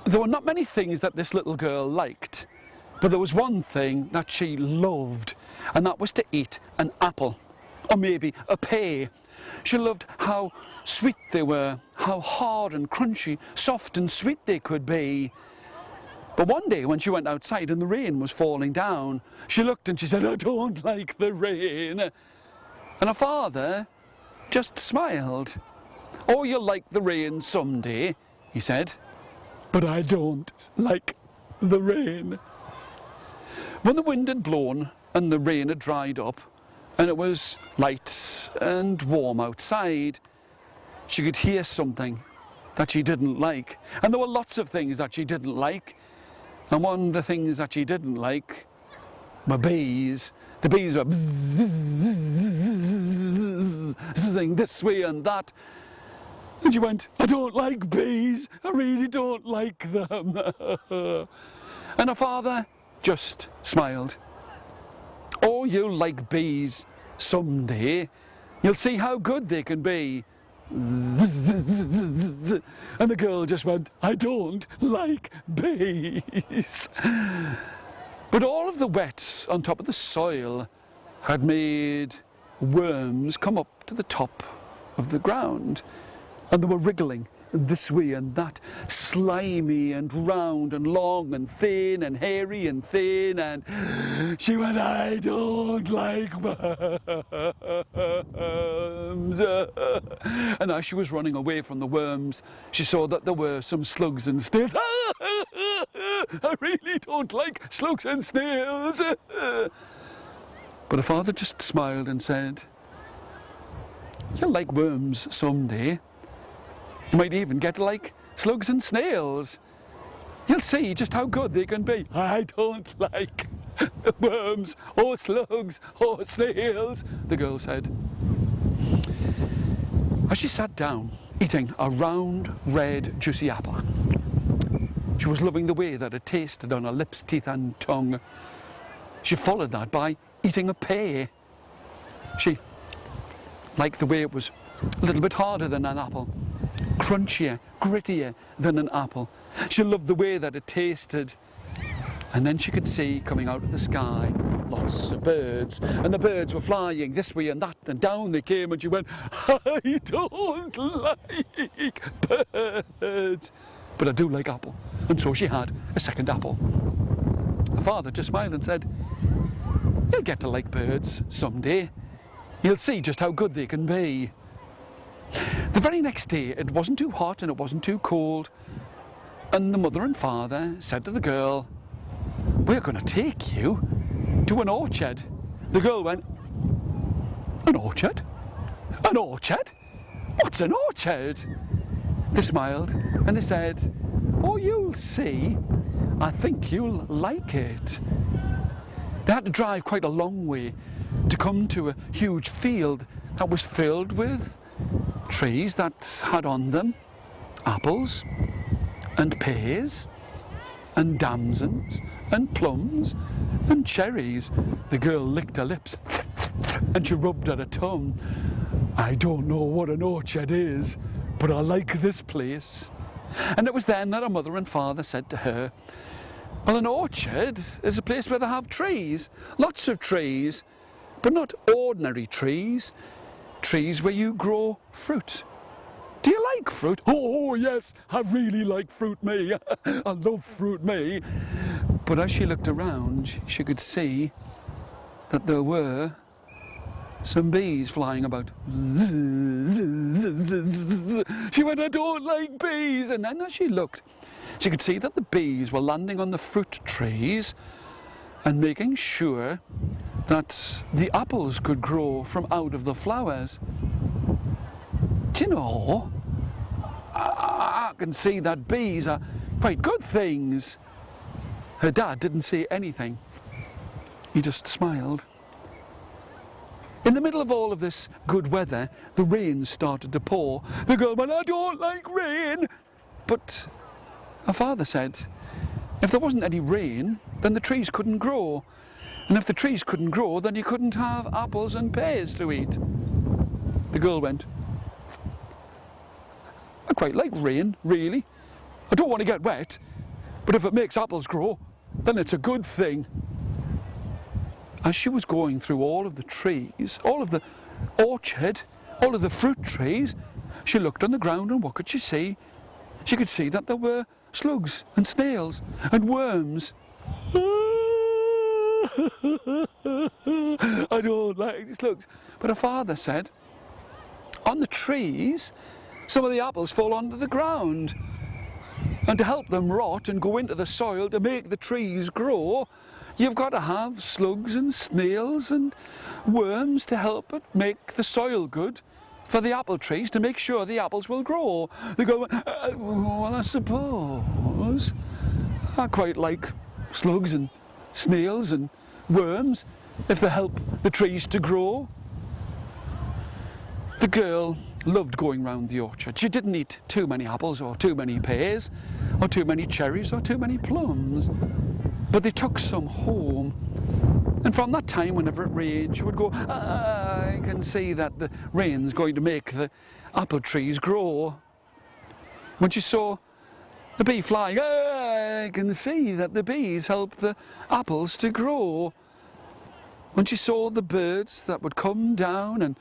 There were not many things that this little girl liked, but there was one thing that she loved, and that was to eat an apple, or maybe a pear. She loved how sweet they were, how hard and crunchy, soft and sweet they could be. But one day when she went outside and the rain was falling down, she looked and she said, "I don't like the rain." And her father just smiled. "Oh, you'll like the rain someday," he said, "but I don't like the rain." When the wind had blown and the rain had dried up and it was light and warm outside, she could hear something that she didn't like. And there were lots of things that she didn't like. And one of the things that she didn't like were bees. The bees were buzzing this way and that. And she went, "I don't like bees, I really don't like them." And her father just smiled. "Oh, you'll like bees someday. You'll see how good they can be." And the girl just went, "I don't like bees." But all of the wet on top of the soil had made worms come up to the top of the ground, and they were wriggling this way and that, slimy and round and long and thin and hairy and thin, and she went, "I don't like worms." And as she was running away from the worms, she saw that there were some slugs and snails. "I really don't like slugs and snails." But her father just smiled and said, "You'll like worms someday. You might even get to like slugs and snails. You'll see just how good they can be." "I don't like worms or slugs or snails," the girl said. As she sat down, eating a round, red, juicy apple, she was loving the way that it tasted on her lips, teeth and tongue. She followed that by eating a pear. She liked the way it was a little bit harder than an apple, crunchier, grittier than an apple. She loved the way that it tasted. And then she could see coming out of the sky lots of birds, and the birds were flying this way and that, and down they came, and she went, "I don't like birds, but I do like apple." And so she had a second apple. Her father just smiled and said, "You'll get to like birds someday. You'll see just how good they can be." The very next day, it wasn't too hot and it wasn't too cold, and the mother and father said to the girl, "We're going to take you to an orchard." The girl went, "An orchard? An orchard? What's an orchard?" They smiled and they said, "Oh, you'll see. I think you'll like it." They had to drive quite a long way to come to a huge field that was filled with trees that had on them apples and pears and damsons and plums and cherries. The girl licked her lips and she rubbed at her tongue. "I don't know what an orchard is, but I like this place." And it was then that her mother and father said to her, "Well, an orchard is a place where they have trees, lots of trees, but not ordinary trees, trees where you grow fruit. Do you like fruit?" "Oh yes, I really like fruit, me. I love fruit, me." But as she looked around, she could see that there were some bees flying about. She went, "I don't like bees." And then as she looked, she could see that the bees were landing on the fruit trees and making sure that the apples could grow from out of the flowers. Do you know, I can see that bees are quite good things. Her dad didn't say anything. He just smiled. In the middle of all of this good weather, the rain started to pour. The girl went, "I don't like rain." But her father said, if there wasn't any rain, then the trees couldn't grow. And if the trees couldn't grow, then you couldn't have apples and pears to eat. The girl went, "I quite like rain, really. I don't want to get wet, but if it makes apples grow, then it's a good thing. As she was going through all of the trees, all of the orchard, all of the fruit trees, she looked on the ground, and what could she see? She could see that there were slugs and snails and worms. I don't like slugs. But her father said, on the trees, some of the apples fall onto the ground. And to help them rot and go into the soil to make the trees grow, you've got to have slugs and snails and worms to help it make the soil good for the apple trees, to make sure the apples will grow. They go, well, I suppose I quite like slugs and snails and worms if they help the trees to grow. The girl loved going round the orchard. She didn't eat too many apples or too many pears or too many cherries or too many plums, but they took some home. And from that time, whenever it rained, she would go, I can see that the rain's going to make the apple trees grow. When she saw the bee flying, I can see that the bees help the apples to grow. When she saw the birds that would come down and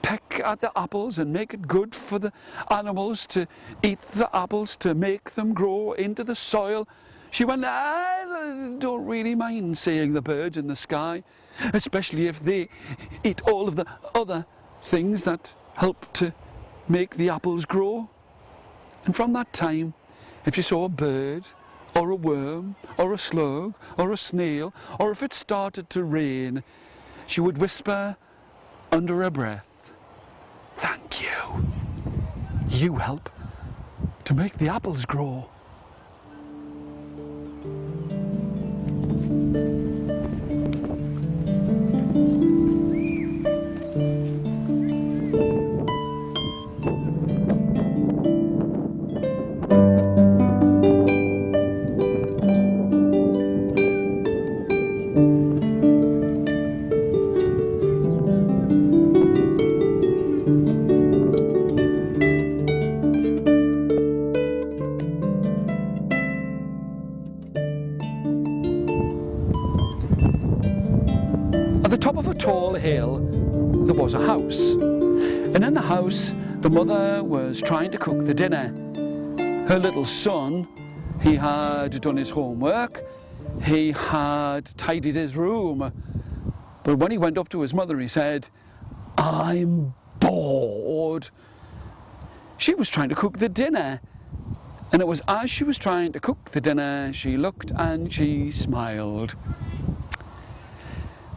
peck at the apples and make it good for the animals to eat the apples to make them grow into the soil, she went, I don't really mind seeing the birds in the sky, especially if they eat all of the other things that help to make the apples grow. And from that time, if she saw a bird or a worm or a slug or a snail, or if it started to rain, she would whisper under her breath, thank you. You help to make the apples grow. At the top of a tall hill, there was a house. And in the house, the mother was trying to cook the dinner. Her little son, he had done his homework, he had tidied his room. But when he went up to his mother, he said, I'm bored. She was trying to cook the dinner. And it was as she was trying to cook the dinner, she looked and she smiled.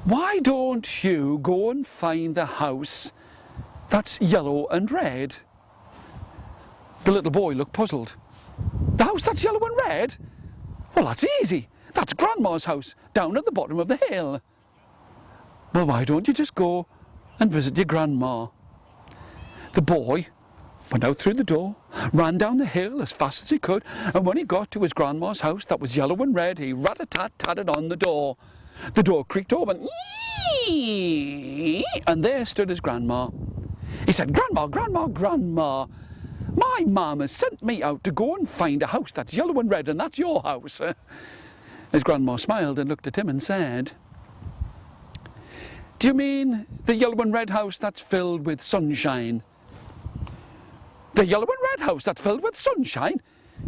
Why don't you go and find the house that's yellow and red? The little boy looked puzzled. The house that's yellow and red? Well, that's easy. That's Grandma's house down at the bottom of the hill. Well, why don't you just go and visit your Grandma? The boy went out through the door, ran down the hill as fast as he could, and when he got to his Grandma's house that was yellow and red, he rat-a-tat-tatted on the door. The door creaked open, and there stood his Grandma. He said, Grandma, Grandma, Grandma, my mum has sent me out to go and find a house that's yellow and red, and that's your house. His Grandma smiled and looked at him and said, do you mean the yellow and red house that's filled with sunshine? The yellow and red house that's filled with sunshine?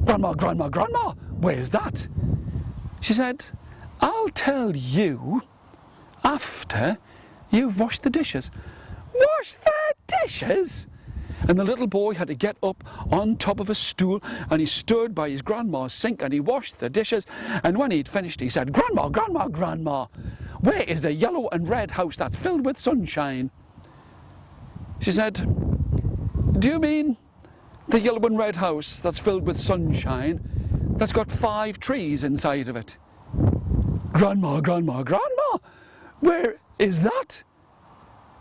Grandma, Grandma, Grandma, where's that? She said, I'll tell you after you've washed the dishes. Wash the dishes? And the little boy had to get up on top of a stool, and he stood by his Grandma's sink and he washed the dishes. And when he'd finished, he said, Grandma, Grandma, Grandma, where is the yellow and red house that's filled with sunshine? She said, do you mean the yellow and red house that's filled with sunshine that's got 5 trees inside of it? Grandma, Grandma, Grandma, where is that?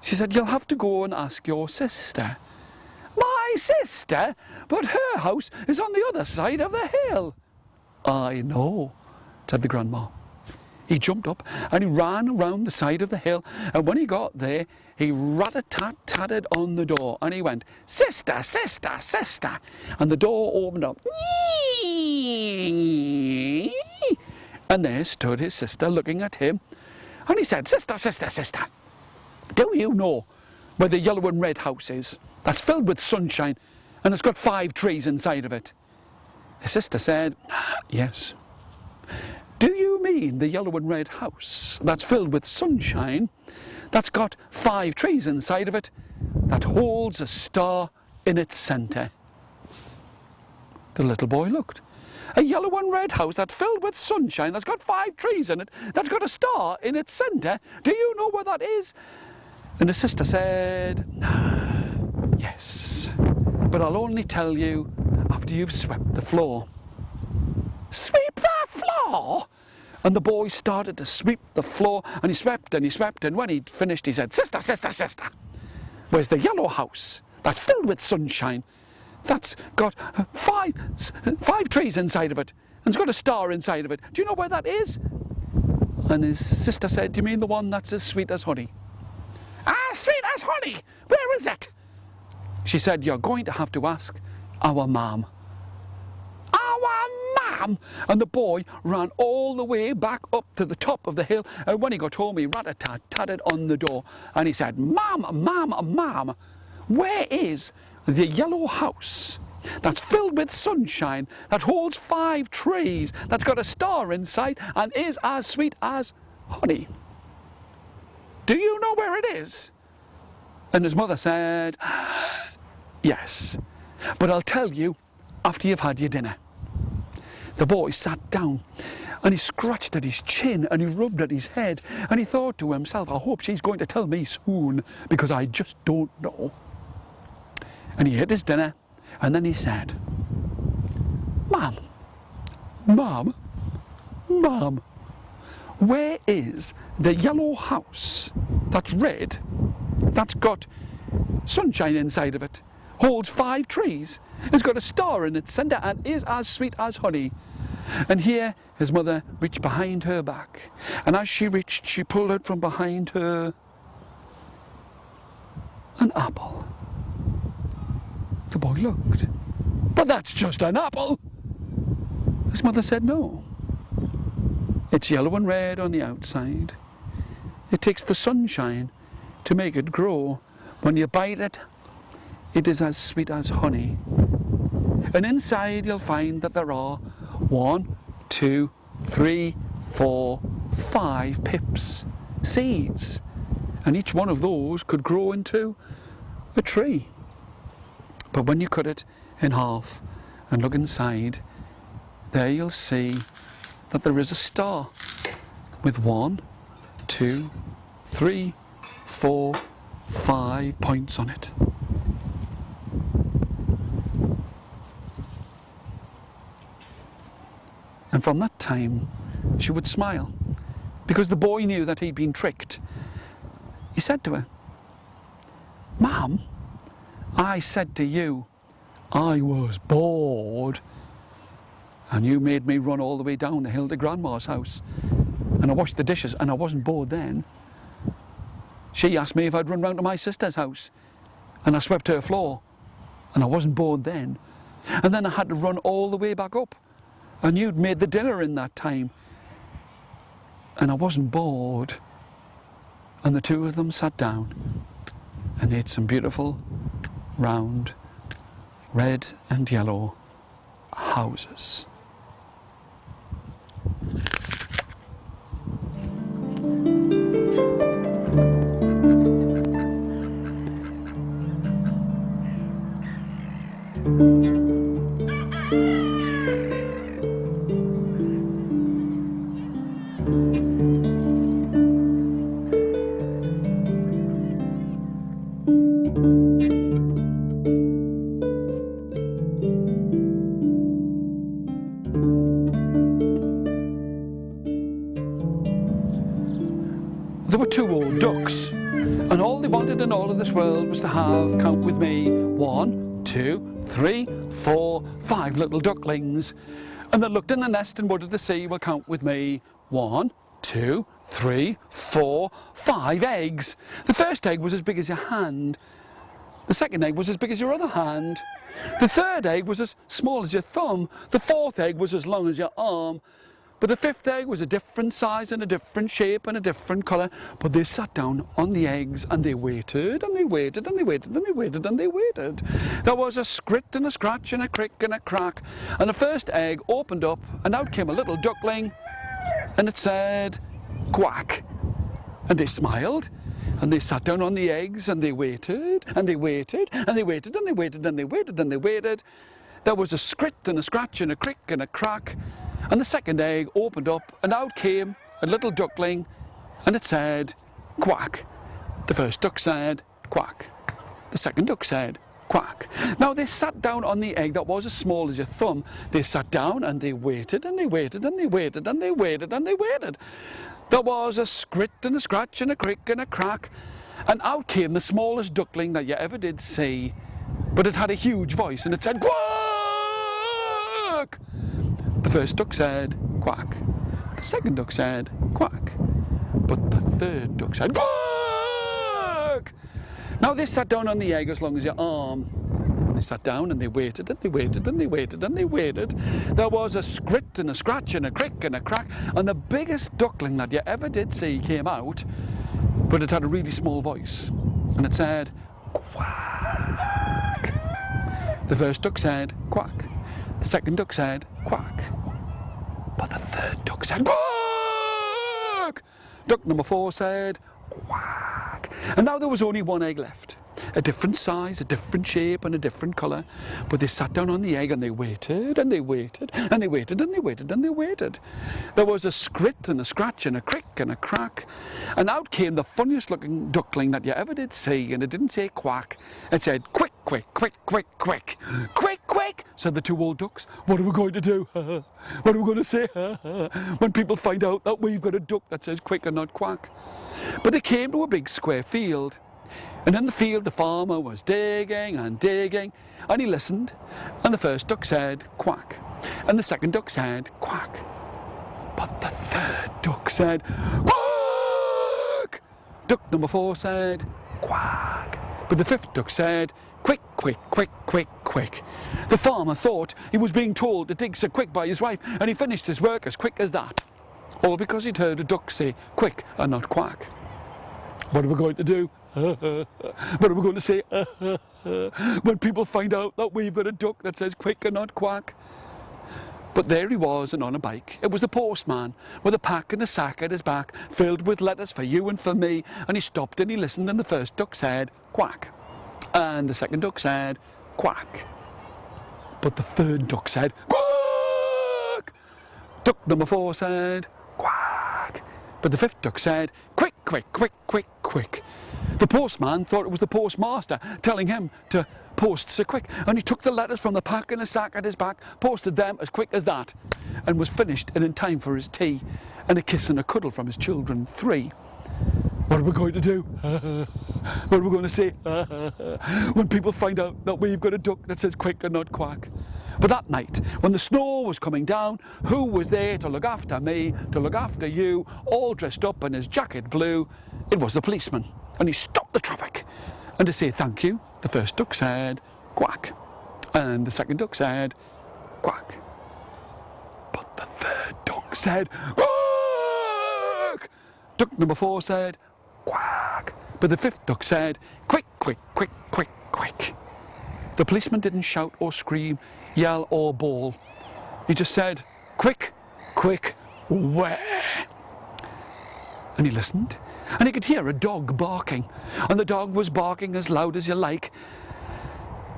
She said, you'll have to go and ask your sister. My sister? But her house is on the other side of the hill. I know, said the Grandma. He jumped up and he ran around the side of the hill, and when he got there, he rat-a-tat-tatted on the door, and he went, Sister, sister, sister, and the door opened up. And there stood his sister looking at him, and he said, "Sister, sister, sister, do you know where the yellow and red house is? That's filled with sunshine, and it's got 5 trees inside of it." His sister said, "Yes." "Do you mean the yellow and red house that's filled with sunshine, that's got 5 trees inside of it, that holds a star in its centre?" The little boy looked. "A yellow and red house that's filled with sunshine, that's got 5 trees in it, that's got a star in its centre. Do you know where that is?" And his sister said, "Yes, but I'll only tell you after you've swept the floor." "Sweep the floor?" And the boy started to sweep the floor, and he swept, and when he'd finished he said, "Sister, sister, sister, where's the yellow house that's filled with sunshine, that's got 5 trees inside of it, and it's got a star inside of it? Do you know where that is?" And his sister said, "Do you mean the one that's as sweet as honey?" "As sweet as honey? Where is it?" She said, "You're going to have to ask our mum." "Our mum?" And the boy ran all the way back up to the top of the hill, and when he got home he rat-a-tat-tatted on the door, and he said, "Mum, mum, mum, where is the yellow house that's filled with sunshine, that holds 5 trees, that's got a star inside, and is as sweet as honey? Do you know where it is?" And his mother said, "Yes, but I'll tell you after you've had your dinner." The boy sat down, and he scratched at his chin, and he rubbed at his head, and he thought to himself, "I hope she's going to tell me soon, because I just don't know." And he ate his dinner, and then he said, "Mum, Mum, Mum, where is the yellow house that's red, that's got sunshine inside of it, holds 5 trees, it's got a star in its centre, and is as sweet as honey?" And here his mother reached behind her back, and as she reached, she pulled out from behind her an apple. The boy looked. "But that's just an apple." His mother said, "No. It's yellow and red on the outside. It takes the sunshine to make it grow. When you bite it, it is as sweet as honey. And inside you'll find that there are 1, 2, 3, 4, 5 pips, seeds. And each one of those could grow into a tree. But when you cut it in half and look inside, there you'll see that there is a star with 1, 2, 3, 4, 5 points on it." And from that time she would smile, because the boy knew that he'd been tricked. He said to her, "Mum, I said to you I was bored, and you made me run all the way down the hill to Grandma's house, and I washed the dishes, and I wasn't bored then. She asked me if I'd run round to my sister's house, and I swept her floor, and I wasn't bored then. And then I had to run all the way back up, and you'd made the dinner in that time, and I wasn't bored." And the two of them sat down and ate some beautiful, round, red and yellow houses. There were 2 old ducks, and all they wanted in all of this world was to have, count with me, 1, 2, 3, 4, 5 little ducklings. And they looked in the nest, and what did they see? Well, count with me, 1, 2, 3, 4, 5 eggs. The first egg was as big as your hand. The second egg was as big as your other hand. The third egg was as small as your thumb. The fourth egg was as long as your arm. But the fifth egg was a different size and a different shape and a different colour. But they sat down on the eggs and they waited and they waited and they waited and they waited and they waited. There was a scrit and a scratch and a crick and a crack. And the first egg opened up and out came a little duckling and it said, quack. And they smiled and they sat down on the eggs and they waited and they waited and they waited and they waited and they waited and they waited. There was a scrit and a scratch and a crick and a crack. And the second egg opened up and out came a little duckling and it said, quack. The first duck said, quack. The second duck said, quack. Now they sat down on the egg that was as small as your thumb. They sat down and they waited and they waited and they waited and they waited and they waited. There was a scrit and a scratch and a crick and a crack. And out came the smallest duckling that you ever did see. But it had a huge voice and it said, quack! The first duck said, quack. The second duck said, quack. But the third duck said, quack! Now they sat down on the egg as long as your arm. They sat down and they waited and they waited and they waited and they waited. There was a scrit and a scratch and a crick and a crack. And the biggest duckling that you ever did see came out. But it had a really small voice. And it said, quack. The first duck said, quack. The second duck said, quack. But the third duck said, quack! Duck number 4 said, quack. And now there was only one egg left. A different size, a different shape and a different colour. But they sat down on the egg and they waited and they waited and they waited and they waited and they waited. There was a scrit and a scratch and a crick and a crack. And out came the funniest looking duckling that you ever did see, and it didn't say quack. It said quick, quick, quick, quick, quick. Quick, quick, said the 2 old ducks. What are we going to do? What are we going to say? When people find out that we've got a duck that says quick and not quack. But they came to a big square field. And in the field the farmer was digging and digging, and he listened, and the first duck said quack, and the second duck said quack, but the third duck said quack. Duck number 4 said quack, but the fifth duck said quick, quick, quick, quick, quick. The farmer thought he was being told to dig so quick by his wife, and he finished his work as quick as that, all because he'd heard a duck say quick and not quack. What are we going to do? What are we going to say when people find out that we've got a duck that says quick and not quack? But there he was, and on a bike. It was the postman with a pack and a sack at his back filled with letters for you and for me. And he stopped and he listened, and the first duck said quack, and the second duck said quack, but the third duck said quack. Duck number 4 said quack, but the fifth duck said quick, quick, quick, quick, quick. The postman thought it was the postmaster telling him to post so quick, and he took the letters from the pack in a sack at his back, posted them as quick as that, and was finished and in time for his tea and a kiss and a cuddle from his children 3. What are we going to do? What are we going to say when people find out that we've got a duck that says quick and not quack? But that night, when the snow was coming down, who was there to look after me, to look after you, all dressed up in his jacket blue? It was the policeman. And he stopped the traffic. And to say thank you, the first duck said quack, and the second duck said quack, but the third duck said quack. Duck number 4 said quack, but the fifth duck said quick, quick, quick, quick, quick. The policeman didn't shout or scream, yell or bawl. He just said quick, quick, where? And he listened, and he could hear a dog barking, and the dog was barking as loud as you like,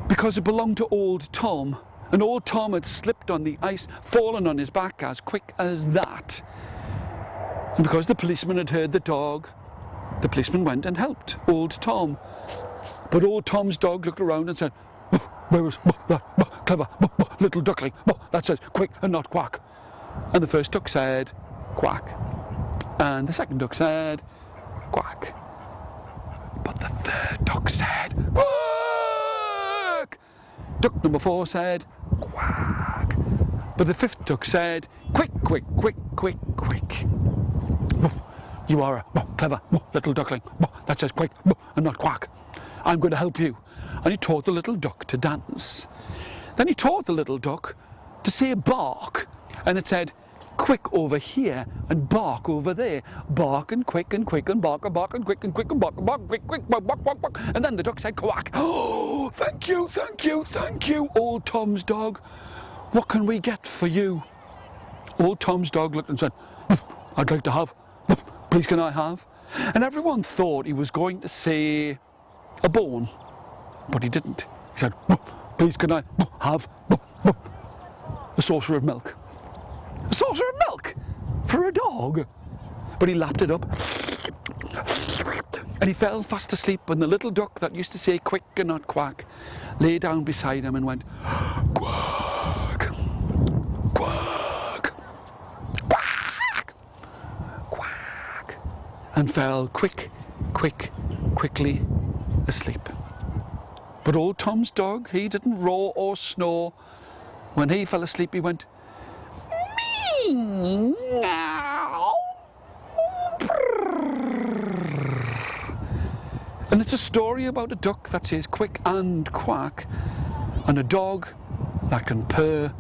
because it belonged to old Tom, and old Tom had slipped on the ice, fallen on his back as quick as that. And because the policeman had heard the dog, the policeman went and helped old Tom. But old Tom's dog looked around and said, where was that clever little duckling that says quick and not quack? And the first duck said quack, and the second duck said quack, but the third duck said quack. Duck number 4 said quack, but the fifth duck said quick, quick, quick, quick, quick. You are a clever little duckling that says quick and not quack. I'm going to help you. And he taught the little duck to dance. Then he taught the little duck to say bark, and it said quick over here and bark over there. Bark and quick and quick and bark and bark and quick and quick and bark and bark, quick, quick, bark, bark, bark, bark. And then the duck said, quack. Oh, thank you, thank you, thank you, old Tom's dog. What can we get for you? Old Tom's dog looked and said, I'd like to have. Please can I have? And everyone thought he was going to say a bone, but he didn't. He said, please can I have a saucer of milk? A saucer of milk for a dog? But he lapped it up and he fell fast asleep when the little duck that used to say quick and not quack lay down beside him and went quack, quack, quack, quack, and fell quickly asleep. But old Tom's dog, he didn't roar or snore. When he fell asleep, he went meow. And it's a story about a duck that says quick and quack, and a dog that can purr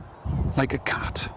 like a cat.